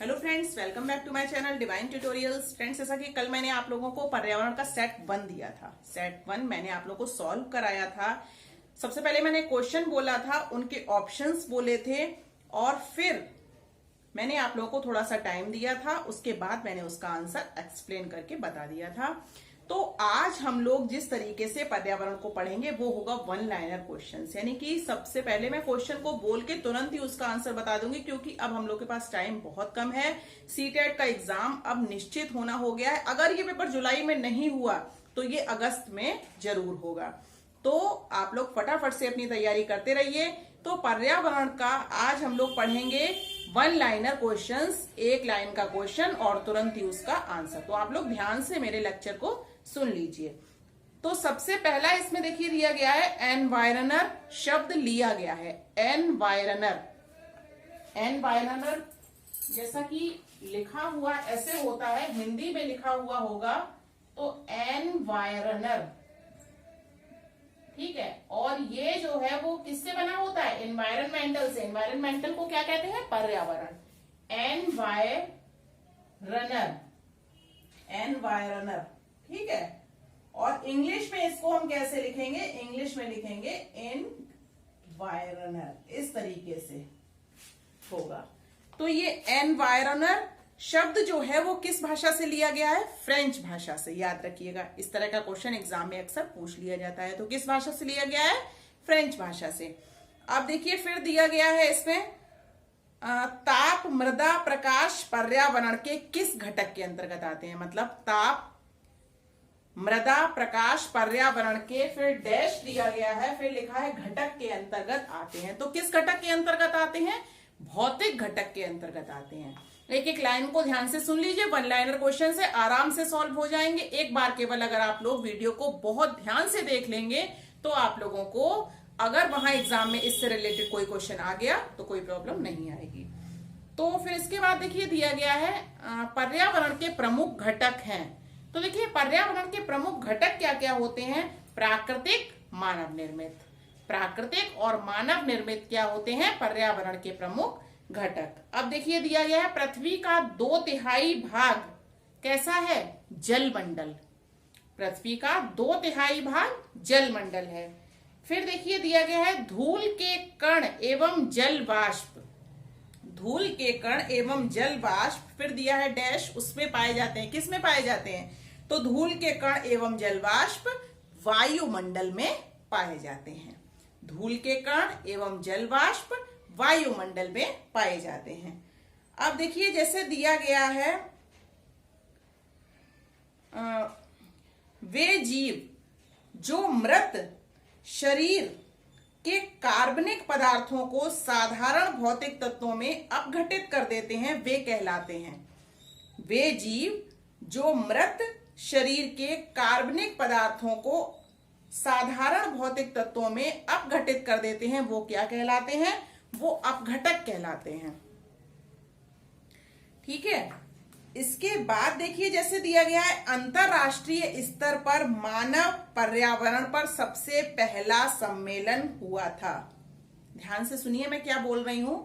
Hello friends, welcome back to my channel divine tutorials. Friends, जैसा कि कल मैंने आप लोगों को पर्यावरण का सेट 1 दिया था। सेट 1 मैंने आप लोगों को सॉल्व कराया था। सबसे पहले मैंने क्वेश्चन बोला था, उनके ऑप्शंस बोले थे और फिर मैंने आप लोगों को थोड़ा सा टाइम दिया था। उसके बाद मैंने उसका आंसर एक्सप्लेन करके बता दिया था। तो आज हम लोग जिस तरीके से पर्यावरण को पढ़ेंगे वो होगा वन लाइनर क्वेश्चंस, यानी कि सबसे पहले मैं क्वेश्चन को बोल के तुरंत ही उसका आंसर बता दूंगी, क्योंकि अब हम लोग के पास टाइम बहुत कम है। सीटेट का एग्जाम अब निश्चित होना हो गया है। अगर ये पेपर जुलाई में नहीं हुआ तो ये अगस्त में जरूर होगा। तो आप लोग फटाफट से अपनी तैयारी करते रहिए। तो पर्यावरण का आज हम लोग पढ़ेंगे वन लाइनर क्वेश्चंस, एक लाइन का क्वेश्चन और तुरंत ही उसका आंसर। तो आप लोग ध्यान से मेरे लेक्चर को सुन लीजिए। तो सबसे पहला इसमें देखिए दिया गया है एनवायरनर शब्द लिया गया है। एनवायरनर, एनवायरनर जैसा कि लिखा हुआ ऐसे होता है, हिंदी में लिखा हुआ होगा तो एनवायरनर, ठीक है। और ये जो है वो किससे बना होता है? एनवायरमेंटल से। एनवायरमेंटल को क्या कहते हैं? पर्यावरण। एनवायरनर, एनवायरनर, ठीक है। और इंग्लिश में इसको हम कैसे लिखेंगे? इंग्लिश में लिखेंगे एनवायरनर, इस तरीके से होगा। तो ये एनवायरनर शब्द जो है वो किस भाषा से लिया गया है? फ्रेंच भाषा से। याद रखिएगा, इस तरह का क्वेश्चन एग्जाम में अक्सर पूछ लिया जाता है। तो किस भाषा से लिया गया है? फ्रेंच भाषा से। अब देखिए फिर दिया गया है इसमें ताप, मृदा, प्रकाश पर्यावरण के किस घटक के अंतर्गत आते हैं? मतलब ताप, मृदा, प्रकाश पर्यावरण के, फिर डैश दिया गया है, फिर लिखा है घटक के अंतर्गत आते हैं। तो किस घटक के अंतर्गत आते हैं? भौतिक घटक के अंतर्गत आते हैं। एक एक लाइन को ध्यान से सुन लीजिए। वन लाइनर क्वेश्चन से आराम से सॉल्व हो जाएंगे एक बार। केवल अगर आप लोग वीडियो को बहुत ध्यान से देख लेंगे तो आप लोगों को अगर वहां एग्जाम में इससे रिलेटेड कोई क्वेश्चन आ गया तो कोई प्रॉब्लम नहीं आएगी। तो फिर इसके बाद देखिए दिया गया है पर्यावरण के प्रमुख घटक हैं। तो देखिए पर्यावरण के प्रमुख घटक क्या क्या होते हैं? प्राकृतिक, मानव निर्मित। प्राकृतिक और मानव निर्मित क्या होते हैं? पर्यावरण के प्रमुख घटक। अब देखिए दिया गया है पृथ्वी का 2/3 भाग कैसा है? जलमंडल। पृथ्वी का 2/3 भाग जलमंडल है। फिर देखिए दिया गया है धूल के कण एवं जल वाष्प। धूल के कण एवं जल वाष्प, फिर दिया है डैश, उसमें पाए जाते हैं। किस में पाए जाते हैं? तो धूल के कण एवं जल वाष्प वायुमंडल में पाए जाते हैं। धूल के कण एवं जल वाष्प वायुमंडल में पाए जाते हैं। अब देखिए जैसे दिया गया है वे जीव जो मृत शरीर के कार्बनिक पदार्थों को साधारण भौतिक तत्वों में अपघटित कर देते हैं, वे कहलाते हैं। वे जीव जो मृत शरीर के कार्बनिक पदार्थों को साधारण भौतिक तत्वों में अपघटित कर देते हैं, वो क्या कहलाते हैं? वो अपघटक कहलाते हैं, ठीक है। इसके बाद देखिए जैसे दिया गया है अंतरराष्ट्रीय स्तर पर मानव पर्यावरण पर सबसे पहला सम्मेलन हुआ था। ध्यान से सुनिए मैं क्या बोल रही हूं।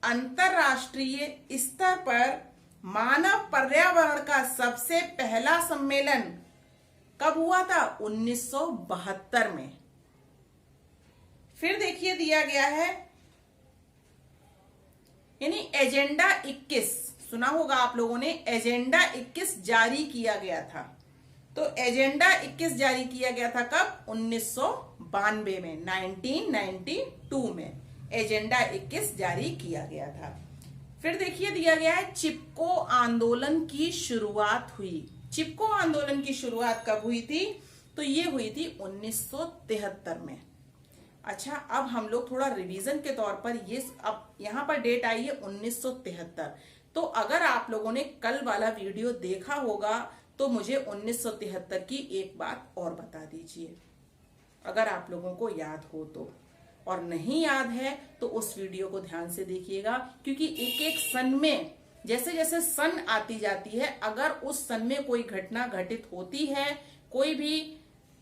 अंतरराष्ट्रीय स्तर पर मानव पर्यावरण का सबसे पहला सम्मेलन कब हुआ था? 1972 में। फिर देखिए दिया गया है यानी एजेंडा 21, सुना होगा आप लोगों ने, एजेंडा 21 जारी किया गया था। तो एजेंडा 21 जारी किया गया था कब? 1992 में, 1992 में एजेंडा 21 जारी किया गया था। फिर देखिए दिया गया है चिपको आंदोलन की शुरुआत हुई। चिपको आंदोलन की शुरुआत कब हुई थी? तो ये हुई थी 1973 में। अच्छा, अब हम लोग थोड़ा रिवीजन के तौर पर ये, अब यहां पर डेट आई है 1973। तो अगर आप लोगों ने कल वाला वीडियो देखा होगा तो मुझे 1973 की एक बात और बता दीजिए, अगर आप लोगों को याद हो तो। और नहीं याद है तो उस वीडियो को ध्यान से देखिएगा, क्योंकि एक एक सन में जैसे जैसे सन आती जाती है, अगर उस सन में कोई घटना घटित होती है कोई भी,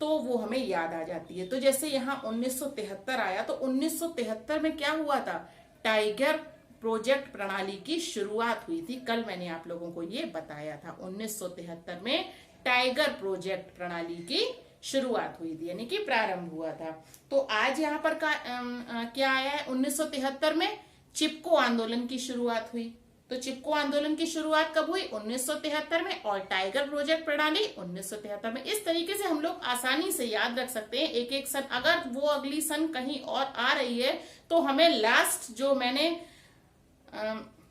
तो वो हमें याद आ जाती है। तो जैसे यहाँ 1973 आया तो 1973 में क्या हुआ था? टाइगर प्रोजेक्ट प्रणाली की शुरुआत हुई थी। कल मैंने आप लोगों को ये बताया था, 1973 में टाइगर प्रोजेक्ट प्रणाली की शुरुआत हुई थी, यानी कि प्रारंभ हुआ था। तो आज यहाँ पर क्या आया है, 1973 में चिपको आंदोलन की शुरुआत हुई। तो चिपको आंदोलन की शुरुआत कब हुई, 1973 में, और टाइगर प्रोजेक्ट प्रणाली 1973 में। इस तरीके से हम लोग आसानी से याद रख सकते हैं एक एक सन। अगर वो अगली सन कहीं और आ रही है तो हमें लास्ट जो मैंने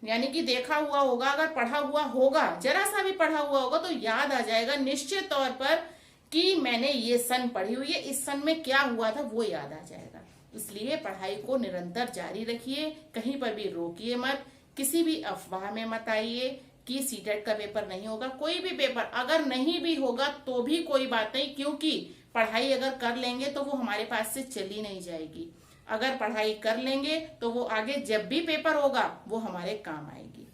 यानी कि देखा हुआ होगा, अगर पढ़ा हुआ होगा, जरा सा भी पढ़ा हुआ होगा, तो याद आ जाएगा निश्चित तौर पर कि मैंने ये सन पढ़ी हुई है, इस सन में क्या हुआ था वो याद आ जाएगा। इसलिए पढ़ाई को निरंतर जारी रखिए, कहीं पर भी रोकिए मत, किसी भी अफवाह में मत आइए कि सीटेट का पेपर नहीं होगा। कोई भी पेपर अगर नहीं भी होगा तो भी कोई बात नहीं, क्योंकि पढ़ाई अगर कर लेंगे तो वो हमारे पास से चली नहीं जाएगी। अगर पढ़ाई कर लेंगे तो वो आगे जब भी पेपर होगा वो हमारे काम आएगी।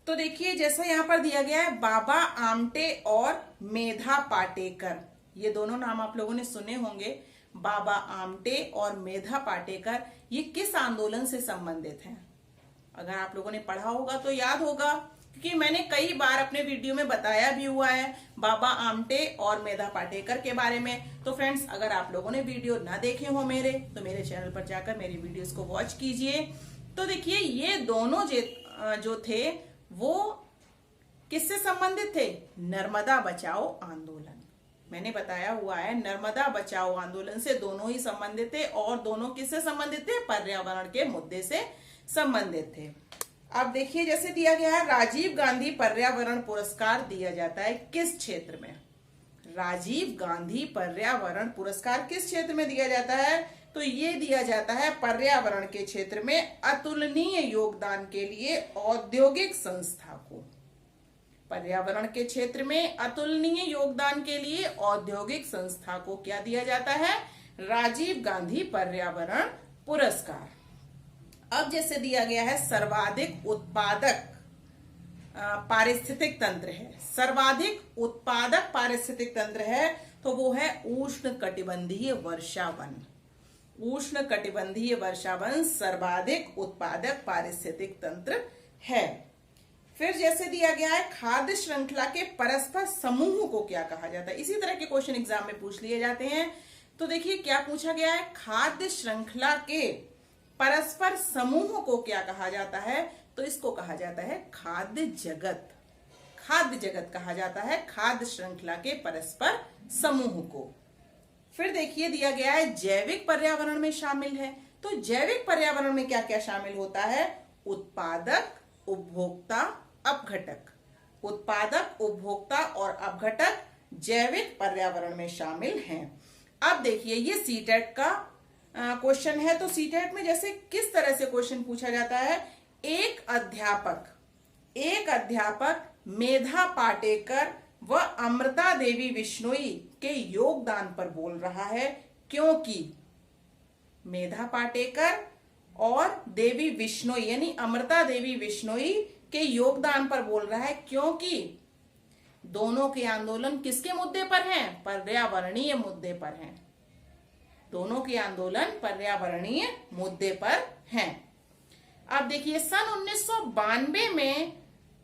तो देखिए जैसा यहाँ पर दिया गया है, बाबा आमटे और मेधा पाटेकर, ये दोनों नाम आप लोगों ने सुने होंगे। बाबा आमटे और मेधा पाटेकर ये किस आंदोलन से संबंधित हैं? अगर आप लोगों ने पढ़ा होगा तो याद होगा, क्योंकि मैंने कई बार अपने वीडियो में बताया भी हुआ है बाबा आमटे और मेधा पाटेकर के बारे में। तो फ्रेंड्स, अगर आप लोगों ने वीडियो ना देखे हो मेरे, तो मेरे चैनल पर जाकर मेरी वीडियोस को वॉच कीजिए। तो देखिए ये दोनों जो थे वो किससे संबंधित थे? नर्मदा बचाओ आंदोलन। मैंने बताया हुआ है नर्मदा बचाओ आंदोलन से दोनों ही संबंधित थे, और दोनों किससे संबंधित थे? पर्यावरण के मुद्दे से संबंधित थे। अब देखिए जैसे दिया गया है, राजीव गांधी पर्यावरण पुरस्कार दिया जाता है किस क्षेत्र में? राजीव गांधी पर्यावरण पुरस्कार किस क्षेत्र में दिया जाता है? तो ये दिया जाता है पर्यावरण के क्षेत्र में अतुलनीय योगदान के लिए औद्योगिक संस्था को। पर्यावरण के क्षेत्र में अतुलनीय योगदान के लिए औद्योगिक संस्था को क्या दिया जाता है? राजीव गांधी पर्यावरण पुरस्कार। अब जैसे दिया गया है सर्वाधिक उत्पादक पारिस्थितिक तंत्र है, सर्वाधिक उत्पादक पारिस्थितिक तंत्र है, तो वो है उष्ण कटिबंधीय वर्षावन। उष्ण कटिबंधीय वर्षावन सर्वाधिक उत्पादक पारिस्थितिक तंत्र है। फिर जैसे दिया गया है, खाद्य श्रृंखला के परस्पर समूह को क्या कहा जाता है? इसी तरह के क्वेश्चन एग्जाम में पूछ लिए जाते हैं। तो देखिए क्या पूछा गया है, खाद्य श्रृंखला के परस्पर समूह को क्या कहा जाता है? तो इसको कहा जाता है खाद्य जगत। खाद्य जगत कहा जाता है खाद्य श्रृंखला के परस्पर समूह को। फिर देखिए दिया गया है जैविक पर्यावरण में शामिल है। तो जैविक पर्यावरण में क्या क्या शामिल होता है? उत्पादक, उपभोक्ता, अपघटक। उत्पादक, उपभोक्ता और अपघटक जैविक पर्यावरण में शामिल हैं। अब देखिए ये सीटेट का क्वेश्चन है। तो सीटेट में जैसे किस तरह से क्वेश्चन पूछा जाता है, एक अध्यापक मेधा पाटेकर व अमृता देवी बिश्नोई के योगदान पर बोल रहा है, क्योंकि मेधा पाटेकर और देवी बिश्नोई यानी अमृता देवी बिश्नोई के योगदान पर बोल रहा है, क्योंकि दोनों के आंदोलन किसके मुद्दे पर हैं? पर्यावरणीय मुद्दे पर हैं। दोनों के आंदोलन पर्यावरणीय मुद्दे पर हैं। अब देखिए सन 1992 में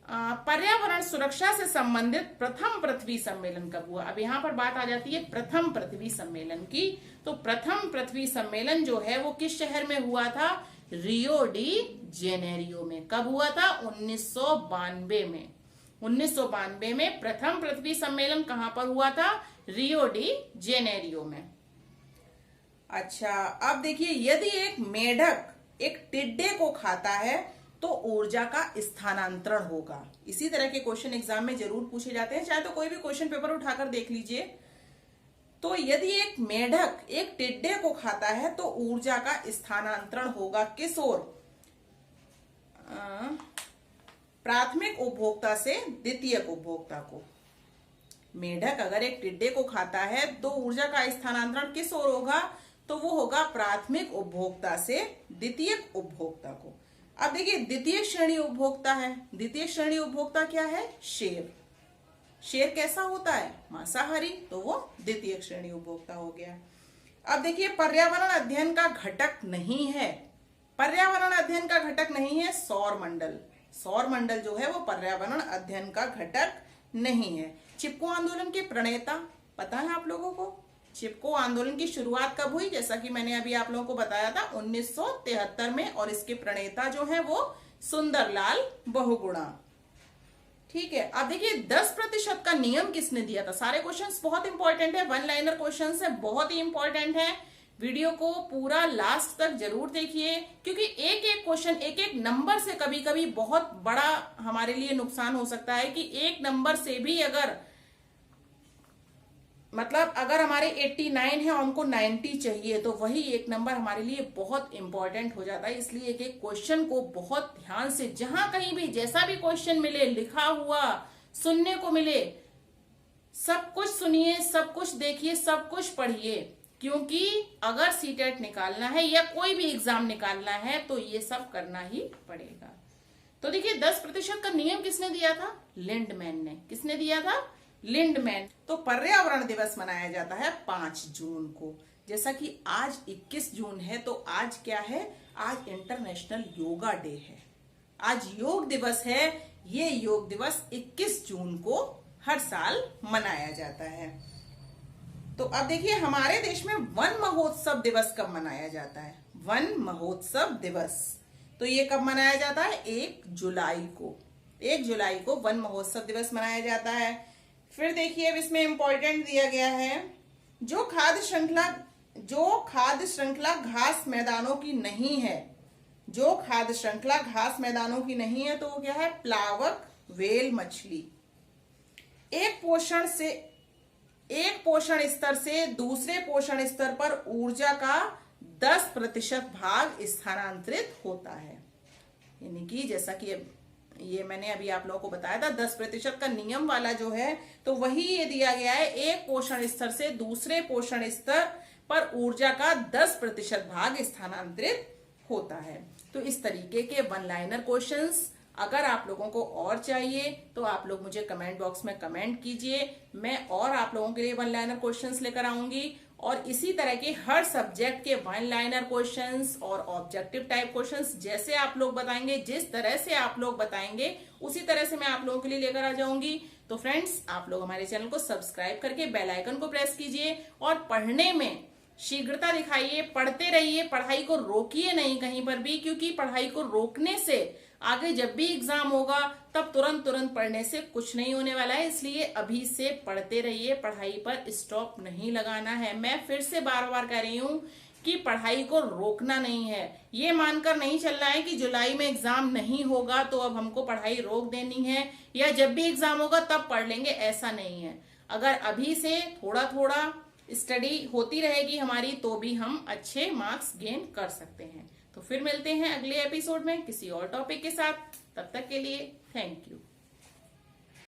पर्यावरण सुरक्षा से संबंधित प्रथम पृथ्वी सम्मेलन कब हुआ? अब यहाँ पर बात आ जाती है प्रथम पृथ्वी सम्मेलन की। तो प्रथम पृथ्वी सम्मेलन जो है वो किस शहर में हुआ था? रियो डी जेनेरियो में। कब हुआ था? 1992 में। 1992 में प्रथम पृथ्वी सम्मेलन कहां पर हुआ था? रियो डी जेनेरियो में। अच्छा, अब देखिए यदि एक मेढक एक टिड्डे को खाता है तो ऊर्जा का स्थानांतरण होगा। इसी तरह के क्वेश्चन एग्जाम में जरूर पूछे जाते हैं, चाहे तो कोई भी क्वेश्चन पेपर उठाकर देख लीजिए। तो यदि एक मेढक एक टिड्डे को खाता है तो ऊर्जा का स्थानांतरण होगा किस ओर? प्राथमिक उपभोक्ता से द्वितीयक उपभोक्ता को। मेढक अगर एक टिड्डे को खाता है तो ऊर्जा का स्थानांतरण किस ओर होगा? तो वो होगा प्राथमिक उपभोक्ता से द्वितीयक उपभोक्ता को। अब देखिए द्वितीय श्रेणी उपभोक्ता है। द्वितीय श्रेणी उपभोक्ता क्या है? शेर। शेर कैसा होता है? मांसाहारी, तो वो द्वितीय श्रेणी उपभोक्ता हो गया। अब देखिए पर्यावरण अध्ययन का घटक नहीं है। पर्यावरण अध्ययन का घटक नहीं है सौर मंडल। सौर मंडल जो है वो पर्यावरण अध्ययन का घटक नहीं है। चिपको आंदोलन के प्रणेता पता है आप लोगों को? चिपको आंदोलन की शुरुआत कब हुई? जैसा कि मैंने अभी आप लोगों को बताया था 1973 में, और इसके प्रणेता जो है वो सुंदरलाल बहुगुणा। ठीक है, अब देखिए 10% का नियम किसने दिया था? सारे क्वेश्चंस बहुत इंपॉर्टेंट है, वन लाइनर क्वेश्चंस है, बहुत ही इंपॉर्टेंट है। वीडियो को पूरा लास्ट तक जरूर देखिए, क्योंकि एक एक क्वेश्चन एक एक नंबर से कभी कभी बहुत बड़ा हमारे लिए नुकसान हो सकता है कि एक नंबर से भी अगर मतलब अगर हमारे 89 है और हमको 90 चाहिए तो वही एक नंबर हमारे लिए बहुत इंपॉर्टेंट हो जाता है। इसलिए एक एक क्वेश्चन को बहुत ध्यान से, जहां कहीं भी जैसा भी क्वेश्चन मिले, लिखा हुआ सुनने को मिले, सब कुछ सुनिए, सब कुछ देखिए, सब कुछ पढ़िए, क्योंकि अगर सीटेट निकालना है या कोई भी एग्जाम निकालना है तो ये सब करना ही पड़ेगा। तो देखिए 10% का नियम किसने दिया था? लिंडमैन ने। किसने दिया था? लिंडमैन। तो पर्यावरण दिवस मनाया जाता है 5 जून को। जैसा कि आज 21 जून है तो आज क्या है? आज इंटरनेशनल योगा डे है, आज योग दिवस है। ये योग दिवस 21 जून को हर साल मनाया जाता है। तो अब देखिए हमारे देश में वन महोत्सव दिवस कब मनाया जाता है? वन महोत्सव दिवस तो ये कब मनाया जाता है? 1 जुलाई को। 1 जुलाई को वन महोत्सव दिवस मनाया जाता है। फिर देखिए अब इसमें इंपॉर्टेंट दिया गया है, जो खाद्य श्रृंखला घास मैदानों की नहीं है, जो खाद्य श्रृंखला घास मैदानों की नहीं है तो वो क्या है? प्लावक व्हेल मछली। एक पोषण स्तर से दूसरे पोषण स्तर पर ऊर्जा का 10% भाग स्थानांतरित होता है। यानी कि जैसा कि ये मैंने अभी आप लोगों को बताया था 10% का नियम वाला जो है तो वही ये दिया गया है, एक पोषण स्तर से दूसरे पोषण स्तर पर ऊर्जा का 10% भाग स्थानांतरित होता है। तो इस तरीके के वन लाइनर क्वेश्चंस अगर आप लोगों को और चाहिए तो आप लोग मुझे कमेंट बॉक्स में कमेंट कीजिए, मैं और आप लोगों के लिए वन लाइनर क्वेश्चंस लेकर आऊंगी। और इसी तरह के हर सब्जेक्ट के वन लाइनर क्वेश्चंस और ऑब्जेक्टिव टाइप क्वेश्चंस जैसे आप लोग बताएंगे, जिस तरह से आप लोग बताएंगे उसी तरह से मैं आप लोगों के लिए लेकर आ जाऊंगी। तो फ्रेंड्स, आप लोग हमारे चैनल को सब्सक्राइब करके बेल आइकन को प्रेस कीजिए और पढ़ने में शीघ्रता दिखाइए, पढ़ते रहिए, पढ़ाई को रोकिए नहीं कहीं पर भी, क्योंकि पढ़ाई को रोकने से आगे जब भी एग्जाम होगा तब तुरंत पढ़ने से कुछ नहीं होने वाला है। इसलिए अभी से पढ़ते रहिए, पढ़ाई पर स्टॉप नहीं लगाना है। मैं फिर से बार बार कह रही हूँ कि पढ़ाई को रोकना नहीं है। ये मानकर नहीं चलना है कि जुलाई में एग्जाम नहीं होगा तो अब हमको पढ़ाई रोक देनी है या जब भी एग्जाम होगा तब पढ़ लेंगे, ऐसा नहीं है। अगर अभी से थोड़ा थोड़ा स्टडी होती रहेगी हमारी तो भी हम अच्छे मार्क्स गेन कर सकते हैं। तो फिर मिलते हैं अगले एपिसोड में किसी और टॉपिक के साथ। तब तक के लिए थैंक यू।